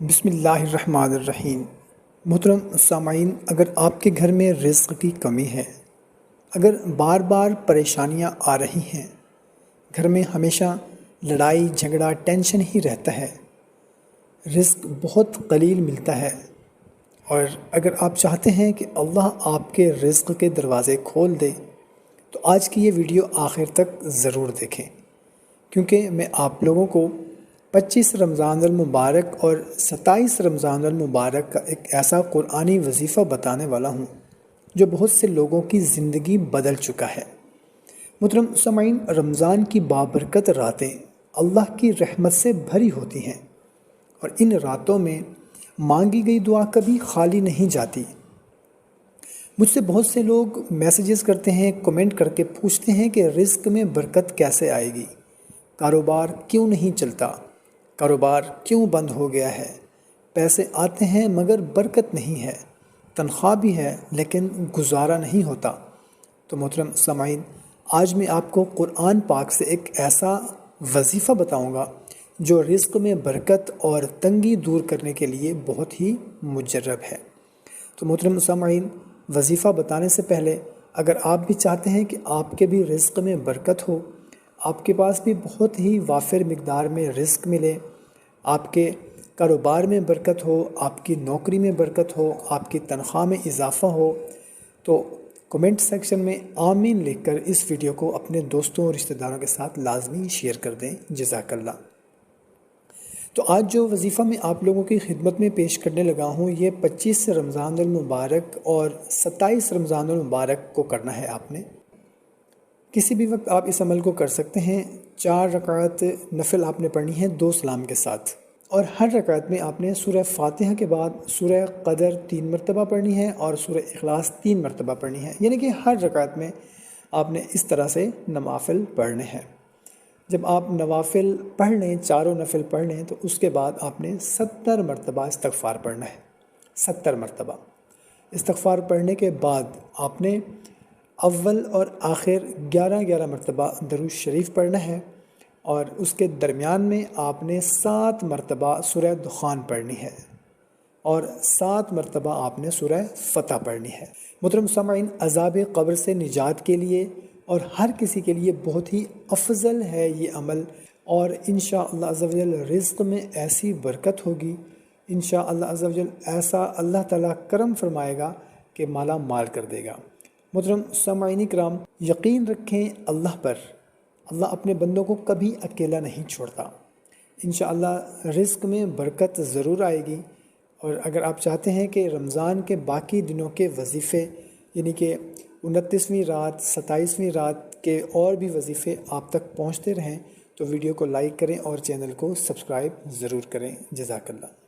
بسم اللہ الرحمن الرحیم۔ محترم سامعین، اگر آپ کے گھر میں رزق کی کمی ہے، اگر بار بار پریشانیاں آ رہی ہیں، گھر میں ہمیشہ لڑائی جھگڑا ٹینشن ہی رہتا ہے، رزق بہت قلیل ملتا ہے، اور اگر آپ چاہتے ہیں کہ اللہ آپ کے رزق کے دروازے کھول دے تو آج کی یہ ویڈیو آخر تک ضرور دیکھیں، کیونکہ میں آپ لوگوں کو 25 رمضان المبارک اور 27 رمضان المبارک کا ایک ایسا قرآنی وظیفہ بتانے والا ہوں جو بہت سے لوگوں کی زندگی بدل چکا ہے۔ محترم سامعین، رمضان کی بابرکت راتیں اللہ کی رحمت سے بھری ہوتی ہیں، اور ان راتوں میں مانگی گئی دعا کبھی خالی نہیں جاتی۔ مجھ سے بہت سے لوگ میسیجز کرتے ہیں، کمنٹ کر کے پوچھتے ہیں کہ رزق میں برکت کیسے آئے گی، کاروبار کیوں نہیں چلتا، کاروبار کیوں بند ہو گیا ہے، پیسے آتے ہیں مگر برکت نہیں ہے، تنخواہ بھی ہے لیکن گزارا نہیں ہوتا۔ تو محترم سامعین، آج میں آپ کو قرآن پاک سے ایک ایسا وظیفہ بتاؤں گا جو رزق میں برکت اور تنگی دور کرنے کے لیے بہت ہی مجرب ہے۔ تو محترم سامعین، وظیفہ بتانے سے پہلے اگر آپ بھی چاہتے ہیں کہ آپ کے بھی رزق میں برکت ہو، آپ کے پاس بھی بہت ہی وافر مقدار میں رزق ملے، آپ کے کاروبار میں برکت ہو، آپ کی نوکری میں برکت ہو، آپ کی تنخواہ میں اضافہ ہو، تو کمنٹ سیکشن میں آمین لکھ کر اس ویڈیو کو اپنے دوستوں اور رشتہ داروں کے ساتھ لازمی شیئر کر دیں۔ جزاک اللہ۔ تو آج جو وظیفہ میں آپ لوگوں کی خدمت میں پیش کرنے لگا ہوں، یہ 25 رمضان المبارک اور 27 رمضان المبارک کو کرنا ہے۔ آپ نے کسی بھی وقت آپ اس عمل کو کر سکتے ہیں۔ 4 رکعت نفل آپ نے پڑھنی ہے 2 سلام کے ساتھ، اور ہر رکعت میں آپ نے سورہ فاتحہ کے بعد سورہ قدر 3 مرتبہ پڑھنی ہے اور سورہ اخلاص 3 مرتبہ پڑھنی ہے، یعنی کہ ہر رکعت میں آپ نے اس طرح سے نوافل پڑھنے ہیں۔ جب آپ نوافل پڑھ لیں، چاروں نفل پڑھ لیں، تو اس کے بعد آپ نے 70 مرتبہ استغفار پڑھنا ہے۔ 70 مرتبہ استغفار پڑھنے کے بعد آپ نے اول اور آخر 11 مرتبہ درود شریف پڑھنا ہے، اور اس کے درمیان میں آپ نے 7 مرتبہ سورہ دخان پڑھنی ہے، اور 7 مرتبہ آپ نے سورہ فتح پڑھنی ہے۔ محترم سامعین، عذاب قبر سے نجات کے لیے اور ہر کسی کے لیے بہت ہی افضل ہے یہ عمل، اور انشاءاللہ عز و جل رزق میں ایسی برکت ہوگی، انشاءاللہ عز و جل ایسا اللہ تعالیٰ کرم فرمائے گا کہ مالا مال کر دے گا۔ محترم سامعین کرام، یقین رکھیں اللہ پر، اللہ اپنے بندوں کو کبھی اکیلا نہیں چھوڑتا۔ انشاءاللہ رزق میں برکت ضرور آئے گی، اور اگر آپ چاہتے ہیں کہ رمضان کے باقی دنوں کے وظیفے، یعنی کہ 29ویں رات 27ویں رات کے اور بھی وظیفے آپ تک پہنچتے رہیں، تو ویڈیو کو لائک کریں اور چینل کو سبسکرائب ضرور کریں۔ جزاک اللہ۔